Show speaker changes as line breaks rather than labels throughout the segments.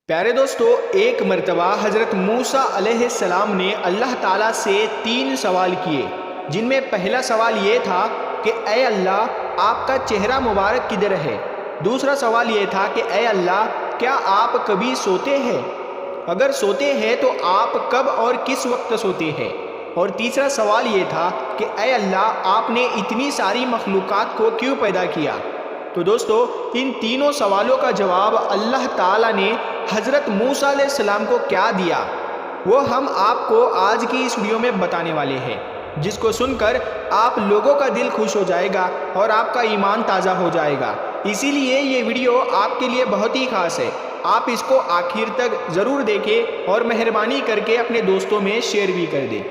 پیارے دوستو، ایک مرتبہ حضرت موسیٰ علیہ السلام نے اللہ تعالیٰ سے 3 سوال کیے، جن میں پہلا سوال یہ تھا کہ اے اللہ، آپ کا چہرہ مبارک کدھر ہے؟ دوسرا سوال یہ تھا کہ اے اللہ، کیا آپ کبھی سوتے ہیں؟ اگر سوتے ہیں تو آپ کب اور کس وقت سوتے ہیں؟ اور تیسرا سوال یہ تھا کہ اے اللہ، آپ نے اتنی ساری مخلوقات کو کیوں پیدا کیا؟ تو دوستو، ان تینوں سوالوں کا جواب اللہ تعالیٰ نے حضرت موسیٰ علیہ السلام کو کیا دیا، وہ ہم آپ کو آج کی اس ویڈیو میں بتانے والے ہیں، جس کو سن کر آپ لوگوں کا دل خوش ہو جائے گا اور آپ کا ایمان تازہ ہو جائے گا۔ اسی لیے یہ ویڈیو آپ کے لیے بہت ہی خاص ہے، آپ اس کو آخر تک ضرور دیکھیں اور مہربانی کر کے اپنے دوستوں میں شیئر بھی کر دیں۔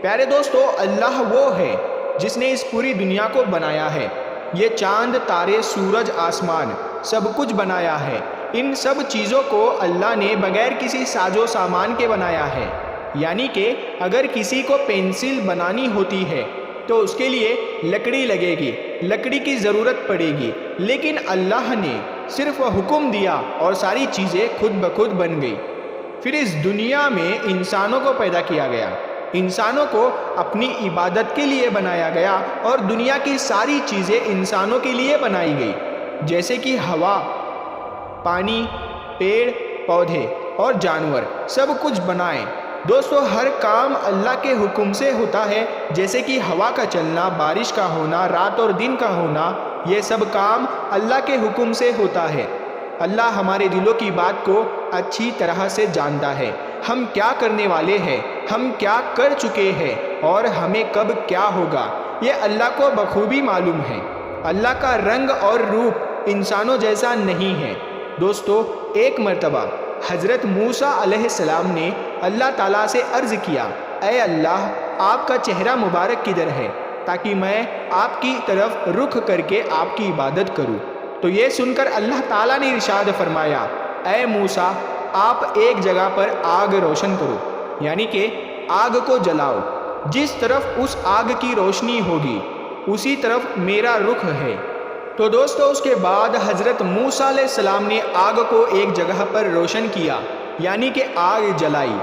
پیارے دوستو، اللہ وہ ہے جس نے اس پوری دنیا کو بنایا ہے۔ یہ چاند، تارے، سورج، آسمان سب کچھ بنایا ہے۔ ان سب چیزوں کو اللہ نے بغیر کسی ساز و سامان کے بنایا ہے، یعنی کہ اگر کسی کو پینسل بنانی ہوتی ہے تو اس کے لیے لکڑی لگے گی، لکڑی کی ضرورت پڑے گی، لیکن اللہ نے صرف حکم دیا اور ساری چیزیں خود بخود بن گئی۔ پھر اس دنیا میں انسانوں کو پیدا کیا گیا، انسانوں کو اپنی عبادت کے لیے بنایا گیا اور دنیا کی ساری چیزیں انسانوں کے لیے بنائی گئی، جیسے کہ ہوا، پانی، پیڑ پودے اور جانور سب کچھ بنائیں۔ دوستو، ہر کام اللہ کے حکم سے ہوتا ہے، جیسے کہ ہوا کا چلنا، بارش کا ہونا، رات اور دن کا ہونا، یہ سب کام اللہ کے حکم سے ہوتا ہے۔ اللہ ہمارے دلوں کی بات کو اچھی طرح سے جانتا ہے، ہم کیا کرنے والے ہیں، ہم کیا کر چکے ہیں اور ہمیں کب کیا ہوگا، یہ اللہ کو بخوبی معلوم ہے۔ اللہ کا رنگ اور روپ انسانوں جیسا نہیں ہے۔ دوستو، ایک مرتبہ حضرت موسیٰ علیہ السلام نے اللہ تعالیٰ سے عرض کیا، اے اللہ، آپ کا چہرہ مبارک کدھر ہے تاکہ میں آپ کی طرف رخ کر کے آپ کی عبادت کروں؟ تو یہ سن کر اللہ تعالیٰ نے ارشاد فرمایا، اے موسیٰ، آپ ایک جگہ پر آگ روشن کرو، یعنی کہ آگ کو جلاؤ، جس طرف اس آگ کی روشنی ہوگی اسی طرف میرا رخ ہے۔ تو دوستو، اس کے بعد حضرت موسیٰ علیہ السلام نے آگ کو ایک جگہ پر روشن کیا، یعنی کہ آگ جلائی،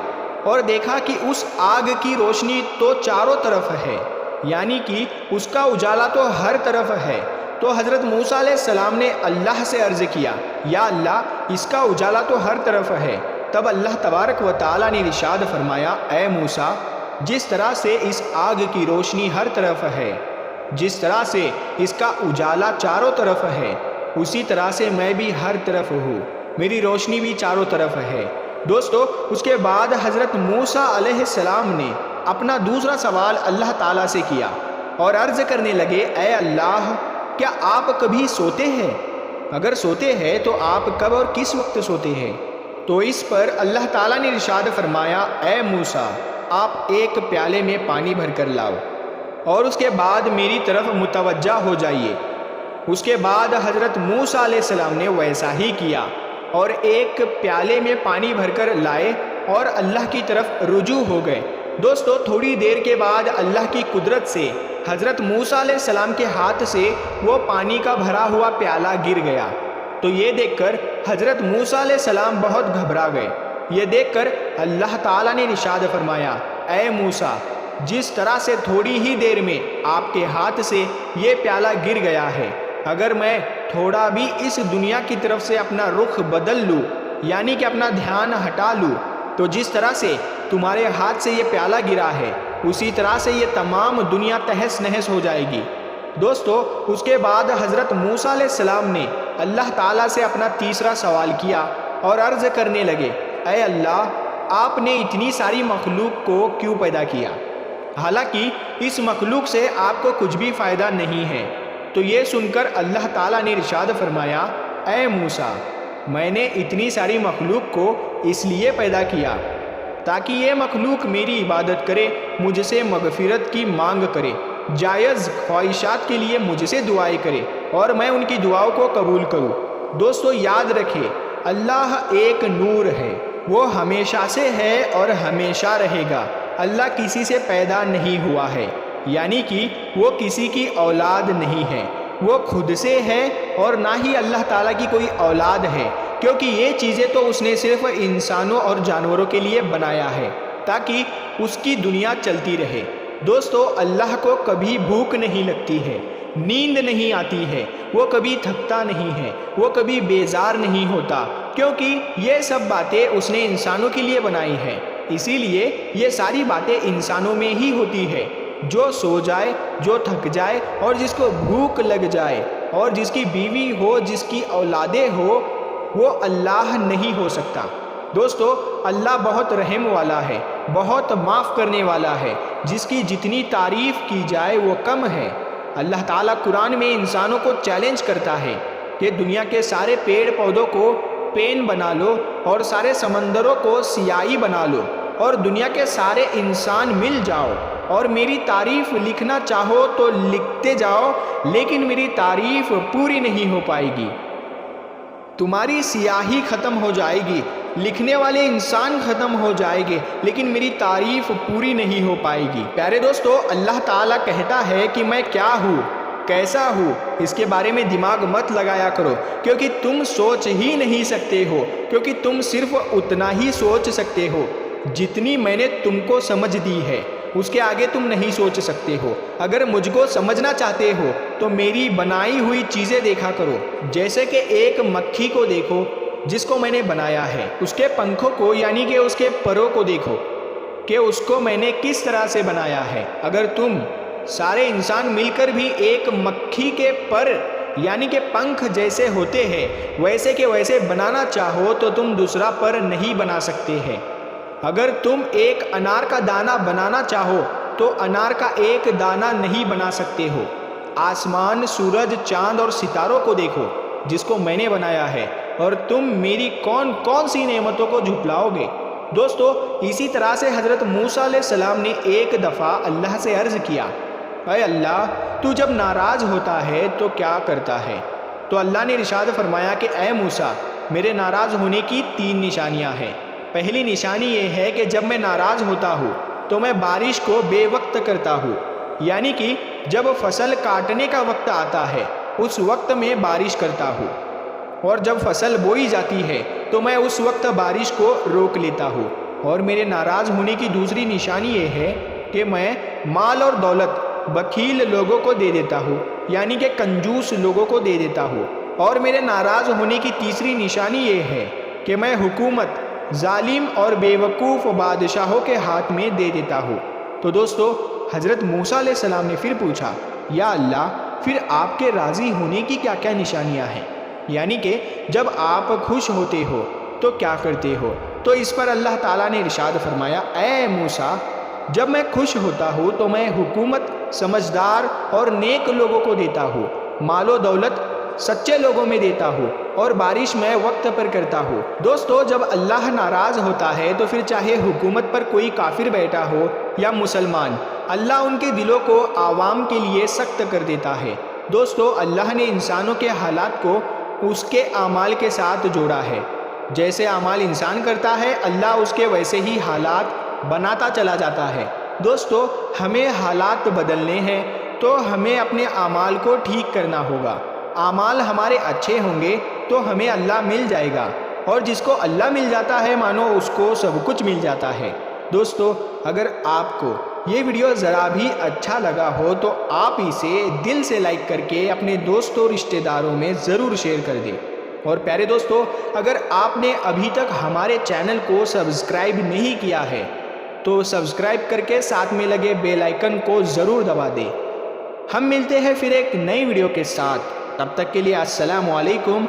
اور دیکھا کہ اس آگ کی روشنی تو چاروں طرف ہے، یعنی کہ اس کا اجالا تو ہر طرف ہے۔ تو حضرت موسیٰ علیہ السلام نے اللہ سے عرض کیا، یا اللہ، اس کا اجالا تو ہر طرف ہے۔ تب اللہ تبارک و تعالیٰ نے ارشاد فرمایا، اے موسیٰ، جس طرح سے اس آگ کی روشنی ہر طرف ہے، جس طرح سے اس کا اجالا چاروں طرف ہے، اسی طرح سے میں بھی ہر طرف ہوں، میری روشنی بھی چاروں طرف ہے۔ دوستو، اس کے بعد حضرت موسیٰ علیہ السلام نے اپنا دوسرا سوال اللہ تعالیٰ سے کیا اور عرض کرنے لگے، اے اللہ، کیا آپ کبھی سوتے ہیں؟ اگر سوتے ہیں تو آپ کب اور کس وقت سوتے ہیں؟ تو اس پر اللہ تعالیٰ نے ارشاد فرمایا، اے موسیٰ، آپ ایک پیالے میں پانی بھر کر لاؤ اور اس کے بعد میری طرف متوجہ ہو جائیے۔ اس کے بعد حضرت موسیٰ علیہ السلام نے ویسا ہی کیا اور ایک پیالے میں پانی بھر کر لائے اور اللہ کی طرف رجوع ہو گئے۔ دوستو، تھوڑی دیر کے بعد اللہ کی قدرت سے حضرت موسیٰ علیہ السلام کے ہاتھ سے وہ پانی کا بھرا ہوا پیالہ گر گیا۔ تو یہ دیکھ کر حضرت موسیٰ علیہ السلام بہت گھبرا گئے۔ یہ دیکھ کر اللہ تعالیٰ نے ارشاد فرمایا، اے موسیٰ، جس طرح سے تھوڑی ہی دیر میں آپ کے ہاتھ سے یہ پیالہ گر گیا ہے، اگر میں تھوڑا بھی اس دنیا کی طرف سے اپنا رخ بدل لوں، یعنی کہ اپنا دھیان ہٹا لوں، تو جس طرح سے تمہارے ہاتھ سے یہ پیالہ گرا ہے، اسی طرح سے یہ تمام دنیا تہس نہس ہو جائے گی۔ دوستو، اس کے بعد حضرت موسیٰ علیہ السلام نے اللہ تعالیٰ سے اپنا تیسرا سوال کیا اور عرض کرنے لگے، اے اللہ، آپ نے اتنی ساری مخلوق کو کیوں پیدا کیا، حالانکہ اس مخلوق سے آپ کو کچھ بھی فائدہ نہیں ہے؟ تو یہ سن کر اللہ تعالیٰ نے ارشاد فرمایا، اے موسیٰ، میں نے اتنی ساری مخلوق کو اس لیے پیدا کیا تاکہ یہ مخلوق میری عبادت کرے، مجھ سے مغفرت کی مانگ کرے، جائز خواہشات کے لیے مجھ سے دعائیں کرے اور میں ان کی دعاؤں کو قبول کروں۔ دوستو، یاد رکھے، اللہ ایک نور ہے، وہ ہمیشہ سے ہے اور ہمیشہ رہے گا۔ اللہ کسی سے پیدا نہیں ہوا ہے، یعنی کہ وہ کسی کی اولاد نہیں ہے، وہ خود سے ہے اور نہ ہی اللہ تعالیٰ کی کوئی اولاد ہے۔ کیونکہ یہ چیزیں تو اس نے صرف انسانوں اور جانوروں کے لیے بنایا ہے تاکہ اس کی دنیا چلتی رہے۔ دوستو، اللہ کو کبھی بھوک نہیں لگتی ہے، نیند نہیں آتی ہے، وہ کبھی تھکتا نہیں ہے، وہ کبھی بیزار نہیں ہوتا، کیونکہ یہ سب باتیں اس نے انسانوں کے لیے بنائی ہیں۔ اسی لیے یہ ساری باتیں انسانوں میں ہی ہوتی ہے۔ جو سو جائے، جو تھک جائے اور جس کو بھوک لگ جائے اور جس کی بیوی ہو، جس کی اولادیں ہو، وہ اللہ نہیں ہو سکتا۔ دوستو، اللہ بہت رحم والا ہے، بہت معاف کرنے والا ہے، جس کی جتنی تعریف کی جائے وہ کم ہے۔ اللہ تعالیٰ قرآن میں انسانوں کو چیلنج کرتا ہے کہ دنیا کے سارے پیڑ پودوں کو پین بنا لو اور سارے سمندروں کو سیاہی بنا لو اور دنیا کے سارے انسان مل جاؤ اور میری تعریف لکھنا چاہو تو لکھتے جاؤ، لیکن میری تعریف پوری نہیں ہو پائے گی۔ تمہاری سیاہی ختم ہو جائے گی، لکھنے والے انسان ختم ہو جائے گے، لیکن میری تعریف پوری نہیں ہو پائے گی۔ پیارے دوستو، اللہ تعالیٰ کہتا ہے کہ میں کیا ہوں، کیسا ہوں، اس کے بارے میں دماغ مت لگایا کرو، کیونکہ تم سوچ ہی نہیں سکتے ہو، کیونکہ تم صرف اتنا ہی سوچ سکتے ہو جتنی میں نے تم کو سمجھ دی ہے، اس کے آگے تم نہیں سوچ سکتے ہو۔ اگر مجھ کو سمجھنا چاہتے ہو تو میری بنائی ہوئی چیزیں دیکھا کرو، جیسے کہ ایک مکھی کو دیکھو جس کو میں نے بنایا ہے، اس کے پنکھوں کو یعنی کہ اس کے پروں کو دیکھو کہ اس کو میں نے کس طرح سے بنایا ہے۔ اگر تم سارے انسان مل کر بھی ایک مکھی کے پر یعنی کہ پنکھ جیسے ہوتے ہیں ویسے کے ویسے بنانا چاہو تو تم دوسرا پر نہیں بنا سکتے ہیں۔ اگر تم ایک انار کا دانہ بنانا چاہو تو انار کا ایک دانہ نہیں بنا سکتے ہو۔ آسمان، سورج، چاند اور ستاروں کو دیکھو جس کو میں نے بنایا ہے، اور تم میری کون کون سی نعمتوں کو جھٹلاؤ گے۔ دوستو، اسی طرح سے حضرت موسیٰ علیہ السلام نے ایک دفعہ اللہ سے عرض کیا، اے اللہ، تو جب ناراض ہوتا ہے تو کیا کرتا ہے؟ تو اللہ نے ارشاد فرمایا کہ اے موسیٰ، میرے ناراض ہونے کی 3 نشانیاں ہیں۔ پہلی نشانی یہ ہے کہ جب میں ناراض ہوتا ہوں تو میں بارش کو بے وقت کرتا ہوں، یعنی کہ جب فصل کاٹنے کا وقت آتا ہے اس وقت میں بارش کرتا ہوں، اور جب فصل بوئی جاتی ہے تو میں اس وقت بارش کو روک لیتا ہوں۔ اور میرے ناراض ہونے کی دوسری نشانی یہ ہے کہ میں مال اور دولت بخیل لوگوں کو دے دیتا ہوں، یعنی کہ کنجوس لوگوں کو دے دیتا ہوں۔ اور میرے ناراض ہونے کی تیسری نشانی یہ ہے کہ میں حکومت ظالم اور بے وقوف بادشاہوں کے ہاتھ میں دے دیتا ہوں۔ تو دوستو، حضرت موسیٰ علیہ السلام نے پھر پوچھا، یا اللہ، پھر آپ کے راضی ہونے کی کیا کیا نشانیاں ہیں؟ یعنی کہ جب آپ خوش ہوتے ہو تو کیا کرتے ہو؟ تو اس پر اللہ تعالیٰ نے ارشاد فرمایا، اے موسیٰ، جب میں خوش ہوتا ہوں تو میں حکومت سمجھدار اور نیک لوگوں کو دیتا ہوں، مال و دولت سچے لوگوں میں دیتا ہوں، اور بارش میں وقت پر کرتا ہوں۔ دوستو، جب اللہ ناراض ہوتا ہے تو پھر چاہے حکومت پر کوئی کافر بیٹھا ہو یا مسلمان، اللہ ان کے دلوں کو عوام کے لیے سخت کر دیتا ہے۔ دوستو، اللہ نے انسانوں کے حالات کو اس کے اعمال کے ساتھ جوڑا ہے۔ جیسے اعمال انسان کرتا ہے، اللہ اس کے ویسے ہی حالات بناتا چلا جاتا ہے۔ دوستو، ہمیں حالات بدلنے ہیں تو ہمیں اپنے اعمال کو ٹھیک کرنا ہوگا۔ اعمال ہمارے اچھے ہوں گے تو ہمیں اللہ مل جائے گا، اور جس کو اللہ مل جاتا ہے مانو اس کو سب کچھ مل جاتا ہے۔ دوستو، اگر آپ کو یہ ویڈیو ذرا بھی اچھا لگا ہو تو آپ اسے دل سے لائک کر کے اپنے دوستوں رشتہ داروں میں ضرور شیئر کر دیں۔ اور پیارے دوستو، اگر آپ نے ابھی تک ہمارے چینل کو سبسکرائب نہیں کیا ہے تو سبسکرائب کر کے ساتھ میں لگے بیل آئیکن کو ضرور دبا دیں۔ ہم ملتے ہیں پھر ایک نئی ویڈیو کے ساتھ، تب تک کے لیے السلام علیکم۔